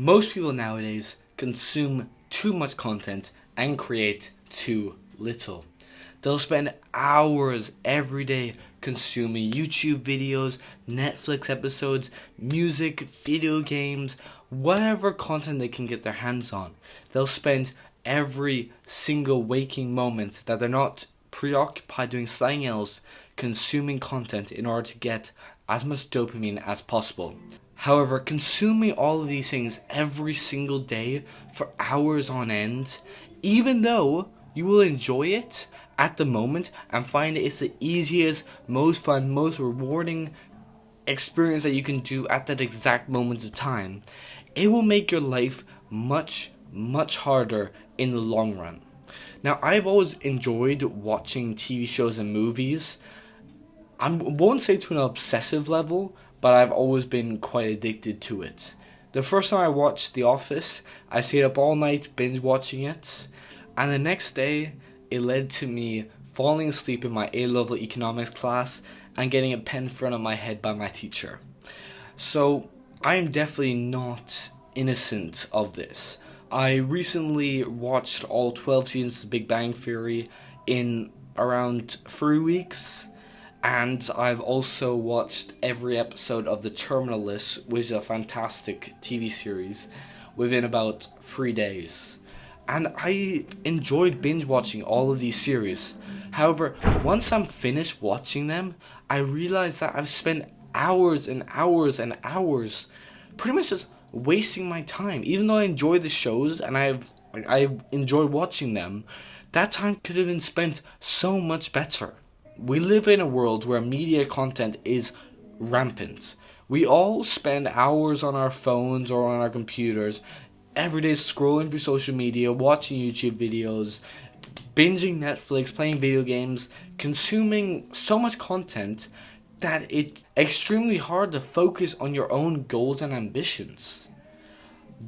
Most people nowadays consume too much content and create too little. They'll spend hours every day consuming YouTube videos, Netflix episodes, music, video games, whatever content they can get their hands on. They'll spend every single waking moment that they're not preoccupied doing something else consuming content in order to get as much dopamine as possible. However, consuming all of these things every single day for hours on end, even though you will enjoy it at the moment and find it's the easiest, most fun, most rewarding experience that you can do at that exact moment of time, it will make your life much, much harder in the long run. Now, I've always enjoyed watching TV shows and movies. I won't say to an obsessive level, but I've always been quite addicted to it. The first time I watched The Office, I stayed up all night binge watching it, and the next day it led to me falling asleep in my A-level economics class and getting a pen thrown on my head by my teacher. So I am definitely not innocent of this. I recently watched all 12 seasons of Big Bang Theory in around 3 weeks. And I've also watched every episode of The Terminal List, which is a fantastic TV series, within about 3 days. And I enjoyed binge watching all of these series. However, once I'm finished watching them, I realize that I've spent hours and hours and hours pretty much just wasting my time. Even though I enjoy the shows and I enjoy watching them, that time could have been spent so much better. We live in a world where media content is rampant. We all spend hours on our phones or on our computers every day scrolling through social media, watching YouTube videos, binging Netflix, playing video games, consuming so much content that it's extremely hard to focus on your own goals and ambitions.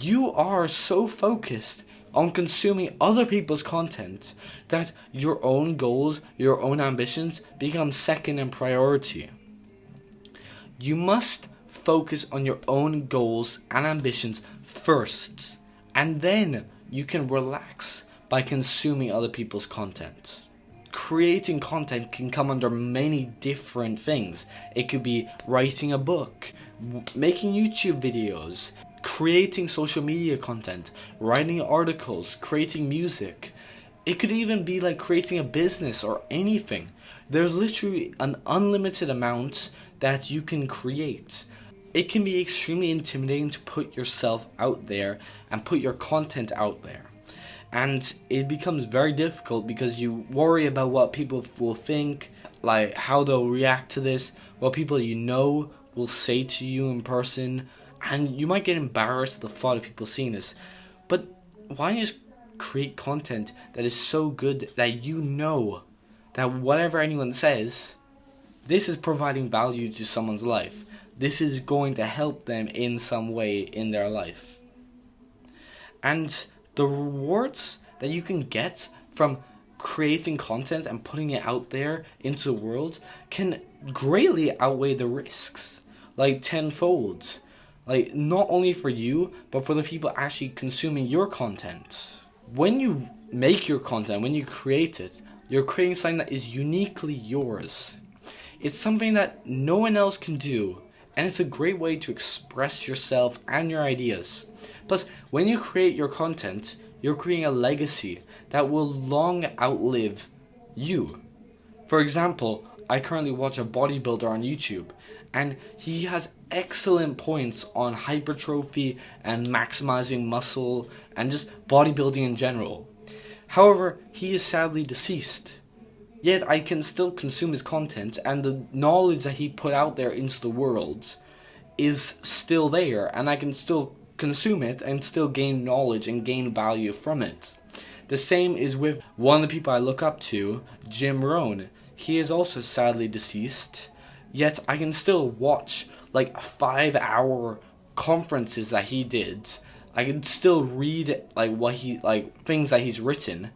You are so focused on consuming other people's content that your own goals, your own ambitions become second in priority. You must focus on your own goals and ambitions first, and then you can relax by consuming other people's content. Creating content can come under many different things. It could be writing a book, making YouTube videos, creating social media content, writing articles, creating music. It could even be like creating a business or anything. There's literally an unlimited amount that you can create. It can be extremely intimidating to put yourself out there and put your content out there. And it becomes very difficult because you worry about what people will think, like how they'll react to this, what people you know will say to you in person. And you might get embarrassed at the thought of people seeing this. But why don't you just create content that is so good that you know that whatever anyone says, this is providing value to someone's life. This is going to help them in some way in their life. And the rewards that you can get from creating content and putting it out there into the world can greatly outweigh the risks, like tenfold. Like, not only for you, but for the people actually consuming your content. When you make your content, when you create it, you're creating something that is uniquely yours. It's something that no one else can do, and it's a great way to express yourself and your ideas. Plus, when you create your content, you're creating a legacy that will long outlive you. For example, I currently watch a bodybuilder on YouTube, and he has excellent points on hypertrophy and maximizing muscle and just bodybuilding in general. However, he is sadly deceased. Yet I can still consume his content, and the knowledge that he put out there into the world is still there, and I can still consume it and still gain knowledge and gain value from it. The same is with one of the people I look up to, Jim Rohn. He is also sadly deceased, yet I can still watch like 5-hour conferences that he did. I can still read things that he's written.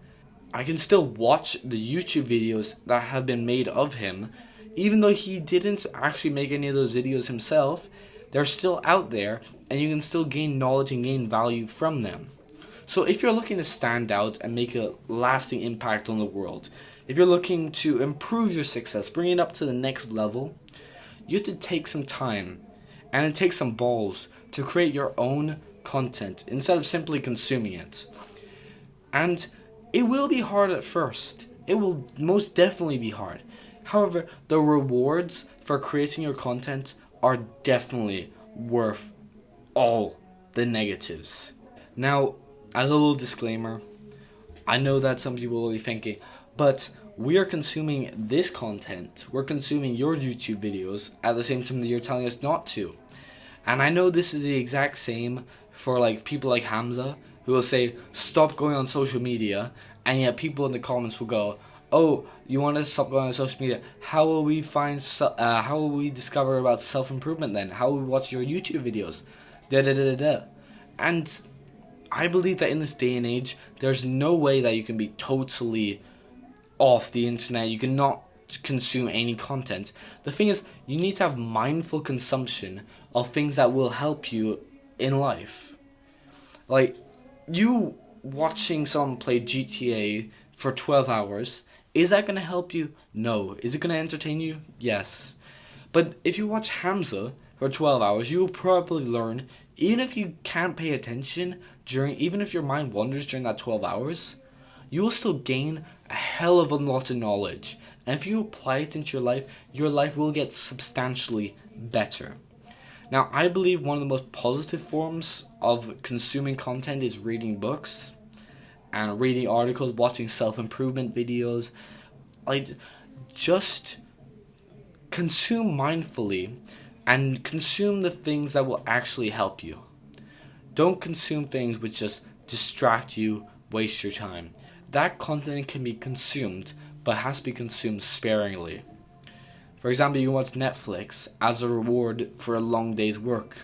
I can still watch the YouTube videos that have been made of him, even though he didn't actually make any of those videos himself. they're still out there, and you can still gain knowledge and gain value from them. So if you're looking to stand out and make a lasting impact on the world, if you're looking to improve your success, bring it up to the next level, you have to take some time and it takes some balls to create your own content instead of simply consuming it. And it will be hard at first. It will most definitely be hard. However, the rewards for creating your content are definitely worth all the negatives. Now, as a little disclaimer, I know that some people will be thinking, but we are consuming this content, we're consuming your YouTube videos at the same time that you're telling us not to. And I know this is the exact same for like people like Hamza, who will say, stop going on social media, and yet people in the comments will go, oh, you want to stop going on social media? How will we how will we discover about self-improvement then? How will we watch your YouTube videos? Da da da da da. And I believe that in this day and age, there's no way that you can be totally off the internet. You cannot consume any content. The thing is, you need to have mindful consumption of things that will help you in life. Like, you watching someone play GTA for 12 hours, is that going to help you? No. Is it going to entertain you? Yes. But if you watch Hamza for 12 hours, you will probably learn, even if you can't pay attention even if your mind wanders during that 12 hours, you will still gain a hell of a lot of knowledge. And if you apply it into your life will get substantially better. Now, I believe one of the most positive forms of consuming content is reading books and reading articles, watching self-improvement videos. Like, just consume mindfully and consume the things that will actually help you. Don't consume things which just distract you, waste your time. That content can be consumed, but has to be consumed sparingly. For example, you watch Netflix as a reward for a long day's work.